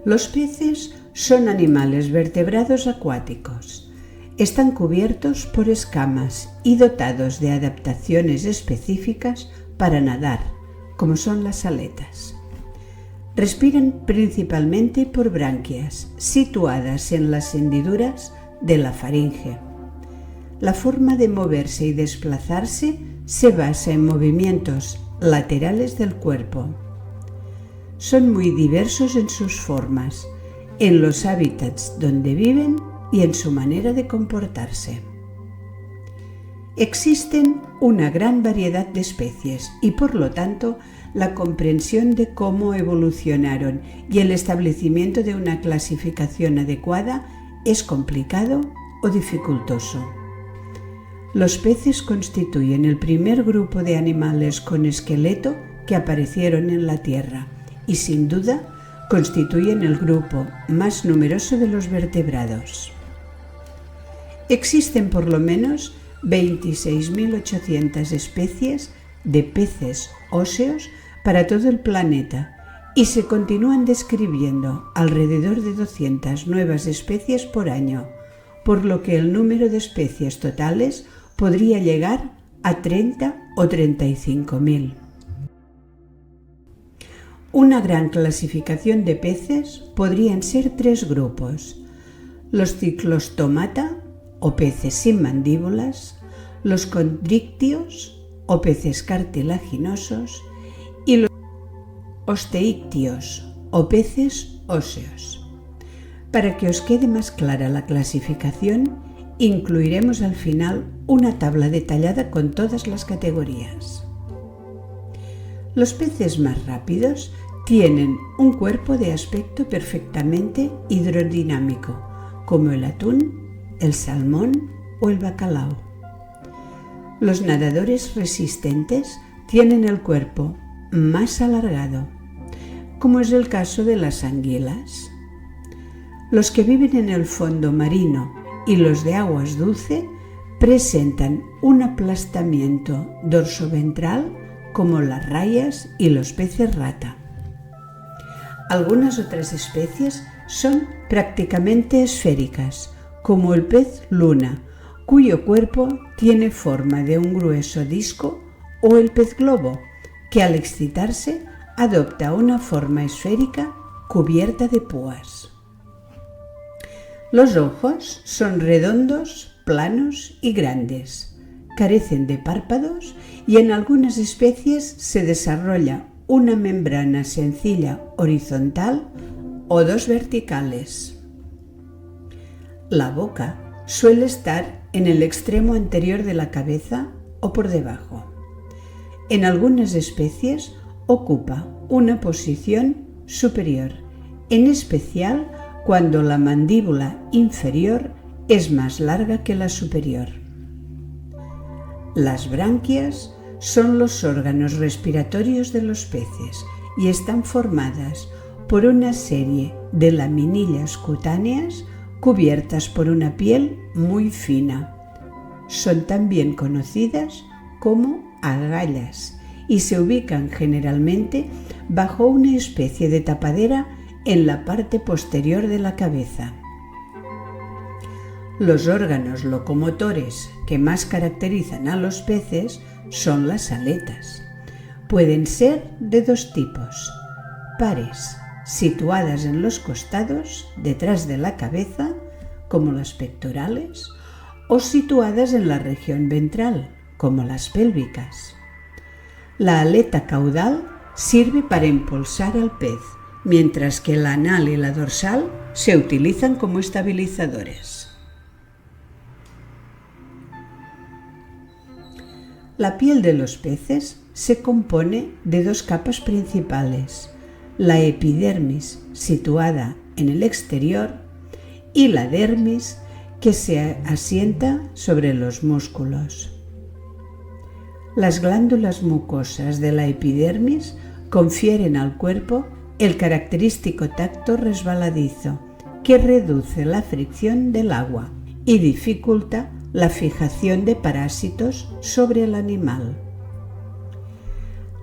Los peces son animales vertebrados acuáticos. Están cubiertos por escamas y dotados de adaptaciones específicas para nadar, como son las aletas. Respiran principalmente por branquias, situadas en las hendiduras de la faringe. La forma de moverse y desplazarse se basa en movimientos laterales del cuerpo. Son muy diversos en sus formas, en los hábitats donde viven y en su manera de comportarse. Existen una gran variedad de especies y, por lo tanto, la comprensión de cómo evolucionaron y el establecimiento de una clasificación adecuada es complicado o dificultoso. Los peces constituyen el primer grupo de animales con esqueleto que aparecieron en la Tierra y, sin duda, constituyen el grupo más numeroso de los vertebrados. Existen por lo menos 26.800 especies de peces óseos para todo el planeta y se continúan describiendo alrededor de 200 nuevas especies por año, por lo que el número de especies totales podría llegar a 30 o 35.000. Una gran clasificación de peces podrían ser tres grupos: los Cyclostomata, o peces sin mandíbulas, los Chondrictios, o peces cartilaginosos, y los Osteictios, o peces óseos. Para que os quede más clara la clasificación, incluiremos al final una tabla detallada con todas las categorías. Los peces más rápidos tienen un cuerpo de aspecto perfectamente hidrodinámico, como el atún, el salmón o el bacalao. Los nadadores resistentes tienen el cuerpo más alargado, como es el caso de las anguilas. Los que viven en el fondo marino y los de aguas dulce presentan un aplastamiento dorsoventral como las rayas y los peces rata. Algunas otras especies son prácticamente esféricas, como el pez luna, cuyo cuerpo tiene forma de un grueso disco, o el pez globo, que al excitarse adopta una forma esférica cubierta de púas. Los ojos son redondos, planos y grandes, carecen de párpados y en algunas especies se desarrolla una membrana sencilla horizontal o dos verticales. La boca suele estar en el extremo anterior de la cabeza o por debajo. En algunas especies ocupa una posición superior, en especial cuando la mandíbula inferior es más larga que la superior. Las branquias son los órganos respiratorios de los peces y están formadas por una serie de laminillas cutáneas cubiertas por una piel muy fina. Son también conocidas como agallas y se ubican generalmente bajo una especie de tapadera en la parte posterior de la cabeza. Los órganos locomotores que más caracterizan a los peces son las aletas. Pueden ser de dos tipos: pares, situadas en los costados, detrás de la cabeza, como las pectorales, o situadas en la región ventral, como las pélvicas. La aleta caudal sirve para impulsar al pez, mientras que la anal y la dorsal se utilizan como estabilizadores. La piel de los peces se compone de dos capas principales: la epidermis, situada en el exterior, y la dermis, que se asienta sobre los músculos. Las glándulas mucosas de la epidermis confieren al cuerpo el característico tacto resbaladizo, que reduce la fricción del agua y dificulta la fijación de parásitos sobre el animal.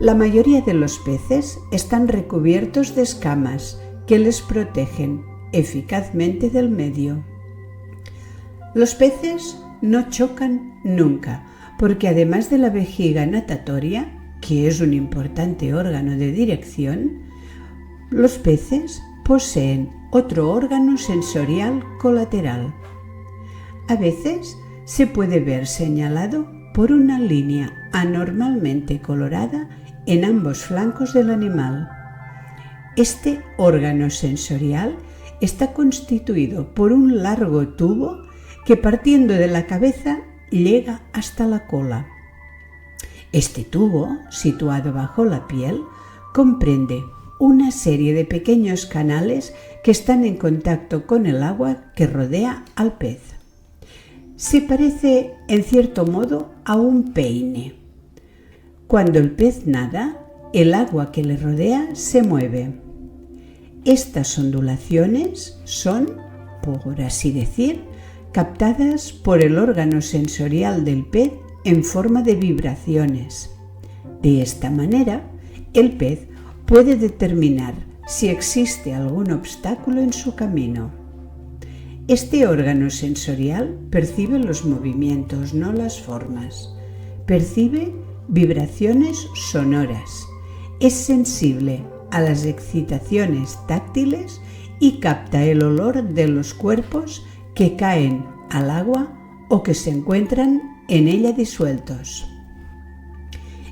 La mayoría de los peces están recubiertos de escamas que les protegen eficazmente del medio. Los peces no chocan nunca, porque además de la vejiga natatoria, que es un importante órgano de dirección, los peces poseen otro órgano sensorial colateral. A veces se puede ver señalado por una línea anormalmente colorada en ambos flancos del animal. Este órgano sensorial está constituido por un largo tubo que, partiendo de la cabeza, llega hasta la cola. Este tubo, situado bajo la piel, comprende una serie de pequeños canales que están en contacto con el agua que rodea al pez. Se parece, en cierto modo, a un peine. Cuando el pez nada, el agua que le rodea se mueve. Estas ondulaciones son, por así decir, captadas por el órgano sensorial del pez en forma de vibraciones. De esta manera, el pez puede determinar si existe algún obstáculo en su camino. Este órgano sensorial percibe los movimientos, no las formas. Percibe vibraciones sonoras. Es sensible a las excitaciones táctiles y capta el olor de los cuerpos que caen al agua o que se encuentran en ella disueltos.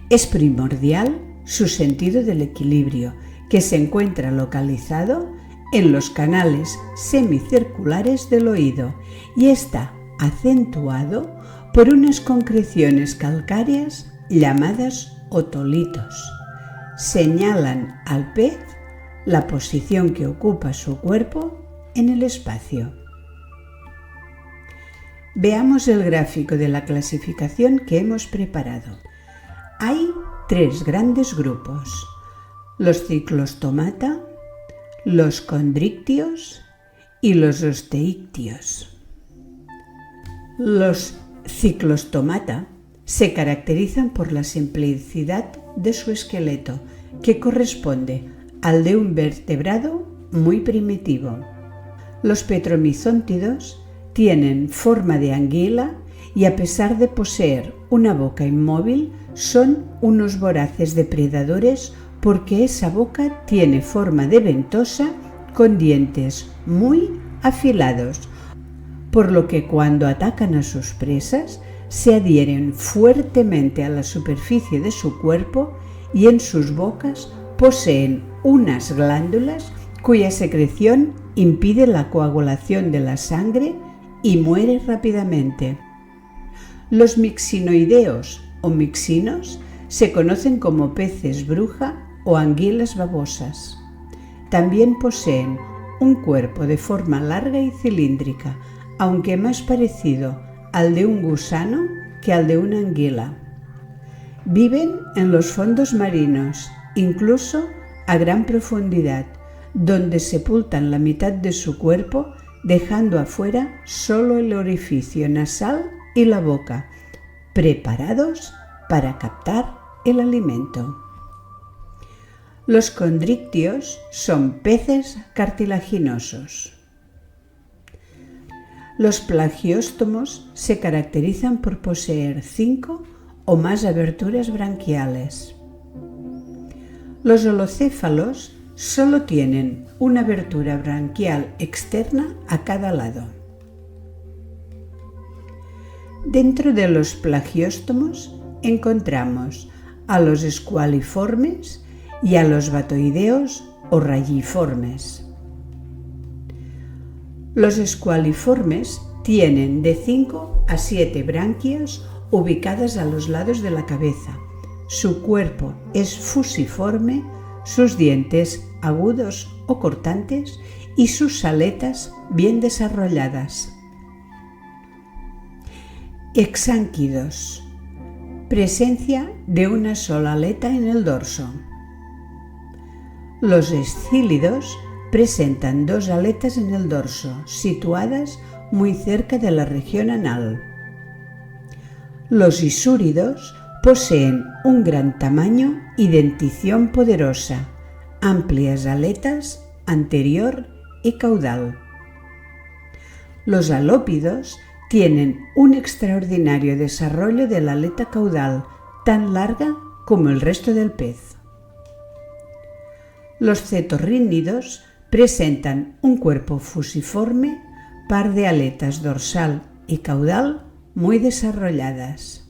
Es primordial su sentido del equilibrio, que se encuentra localizado en los canales semicirculares del oído y está acentuado por unas concreciones calcáreas llamadas otolitos. Señalan al pez la posición que ocupa su cuerpo en el espacio. Veamos el gráfico de la clasificación que hemos preparado. Hay 3 grandes grupos: los ciclostomata, los condrictios y los osteictios. Los ciclostomata se caracterizan por la simplicidad de su esqueleto, que corresponde al de un vertebrado muy primitivo. Los petromizóntidos tienen forma de anguila y, a pesar de poseer una boca inmóvil, son unos voraces depredadores porque esa boca tiene forma de ventosa con dientes muy afilados, por lo que cuando atacan a sus presas se adhieren fuertemente a la superficie de su cuerpo y en sus bocas poseen unas glándulas cuya secreción impide la coagulación de la sangre y muere rápidamente. Los mixinoideos o mixinos se conocen como peces bruja o anguilas babosas. También poseen un cuerpo de forma larga y cilíndrica, aunque más parecido al de un gusano que al de una anguila. Viven en los fondos marinos, incluso a gran profundidad, donde sepultan la mitad de su cuerpo, dejando afuera solo el orificio nasal y la boca, preparados para captar el alimento. Los condrictios son peces cartilaginosos. Los plagióstomos se caracterizan por poseer 5 o más aberturas branquiales. Los holocéfalos solo tienen una abertura branquial externa a cada lado. Dentro de los plagióstomos encontramos a los escualiformes y a los batoideos o rayiformes. Los escualiformes tienen de 5 a 7 branquias ubicadas a los lados de la cabeza. Su cuerpo es fusiforme, sus dientes agudos o cortantes y sus aletas bien desarrolladas. Exánquidos. Presencia de una sola aleta en el dorso. Los escílidos presentan 2 aletas en el dorso, situadas muy cerca de la región anal. Los isúridos poseen un gran tamaño y dentición poderosa, amplias aletas anterior y caudal. Los halópidos tienen un extraordinario desarrollo de la aleta caudal, tan larga como el resto del pez. Los cetorrínidos presentan un cuerpo fusiforme, par de aletas dorsal y caudal muy desarrolladas.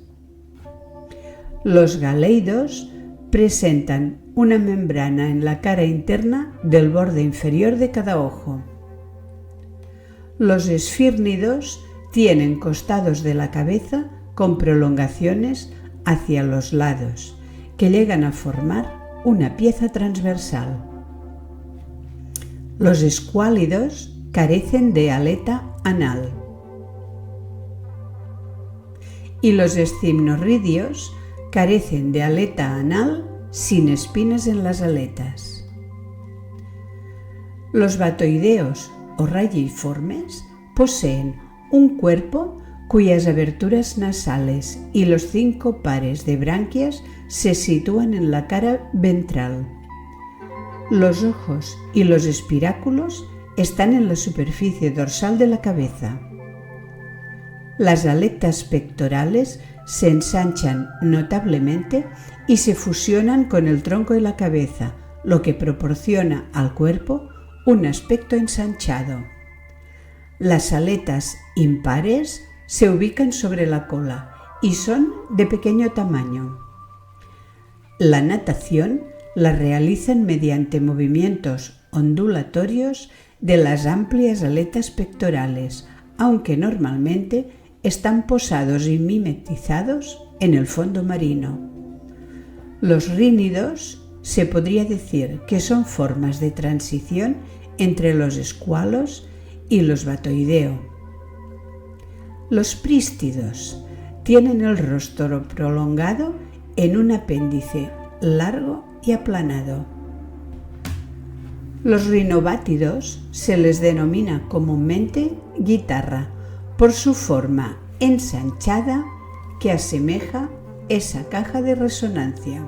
Los galeidos presentan una membrana en la cara interna del borde inferior de cada ojo. Los esfírnidos tienen costados de la cabeza con prolongaciones hacia los lados, que llegan a formar una pieza transversal. Los escuálidos carecen de aleta anal. Y los escimnorridios carecen de aleta anal sin espinas en las aletas. Los batoideos o rayiformes poseen un cuerpo cuyas aberturas nasales y los 5 pares de branquias se sitúan en la cara ventral. Los ojos y los espiráculos están en la superficie dorsal de la cabeza. Las aletas pectorales se ensanchan notablemente y se fusionan con el tronco y la cabeza, lo que proporciona al cuerpo un aspecto ensanchado. Las aletas impares se ubican sobre la cola y son de pequeño tamaño. La natación la realizan mediante movimientos ondulatorios de las amplias aletas pectorales, aunque normalmente están posados y mimetizados en el fondo marino. Los rínidos se podría decir que son formas de transición entre los escualos y los batoideo. Los prístidos tienen el rostro prolongado en un apéndice largo y aplanado. Los rinobátidos se les denomina comúnmente guitarra por su forma ensanchada que asemeja esa caja de resonancia.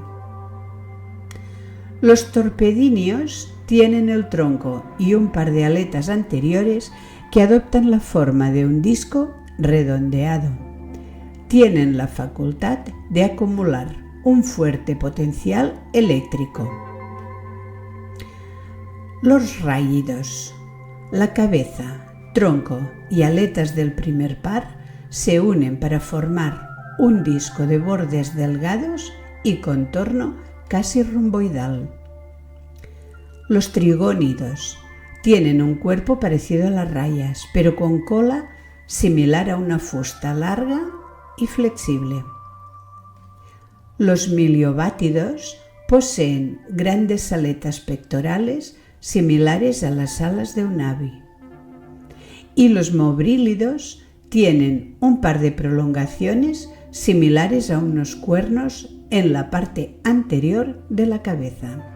Los torpedinios tienen el tronco y un par de aletas anteriores que adoptan la forma de un disco redondeado. Tienen la facultad de acumular un fuerte potencial eléctrico. Los ráyidos. La cabeza, tronco y aletas del primer par se unen para formar un disco de bordes delgados y contorno casi romboidal. Los trigónidos tienen un cuerpo parecido a las rayas, pero con cola similar a una fusta larga y flexible. Los miliobátidos poseen grandes aletas pectorales similares a las alas de un ave. Y los mobrílidos tienen un par de prolongaciones similares a unos cuernos en la parte anterior de la cabeza.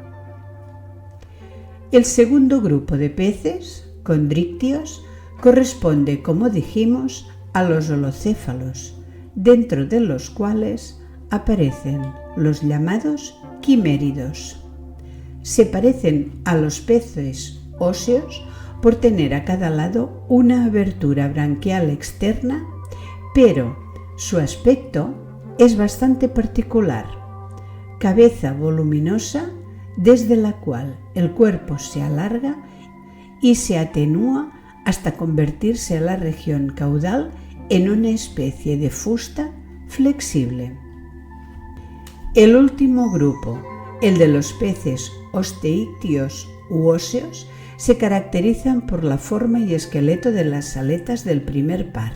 El segundo grupo de peces, condrictios, corresponde, como dijimos, a los holocéfalos, dentro de los cuales aparecen los llamados quiméridos. Se parecen a los peces óseos por tener a cada lado una abertura branquial externa, pero su aspecto es bastante particular. Cabeza voluminosa desde la cual el cuerpo se alarga y se atenúa hasta convertirse a la región caudal en una especie de fusta flexible. El último grupo, el de los peces osteícteos u óseos, se caracterizan por la forma y esqueleto de las aletas del primer par.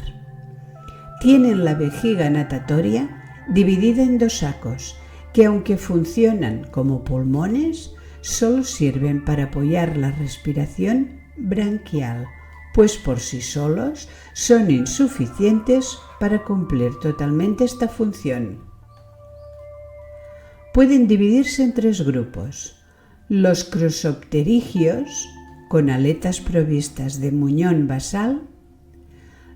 Tienen la vejiga natatoria dividida en 2 sacos, que aunque funcionan como pulmones, solo sirven para apoyar la respiración branquial, pues por sí solos son insuficientes para cumplir totalmente esta función. Pueden dividirse en 3 grupos: los crosopterigios, con aletas provistas de muñón basal;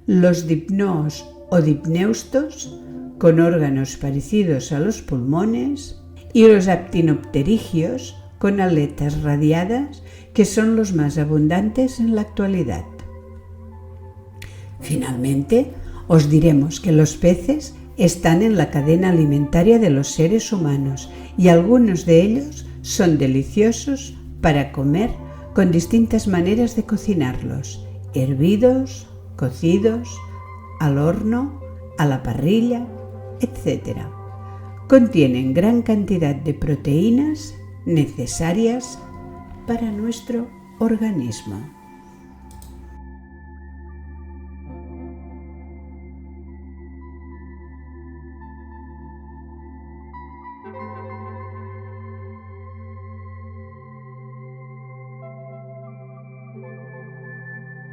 los dipnoos o dipneustos, con órganos parecidos a los pulmones; y los actinopterigios, con aletas radiadas que son los más abundantes en la actualidad. Finalmente, os diremos que los peces están en la cadena alimentaria de los seres humanos y algunos de ellos son deliciosos para comer con distintas maneras de cocinarlos: hervidos, cocidos, al horno, a la parrilla, etc. Contienen gran cantidad de proteínas necesarias para nuestro organismo.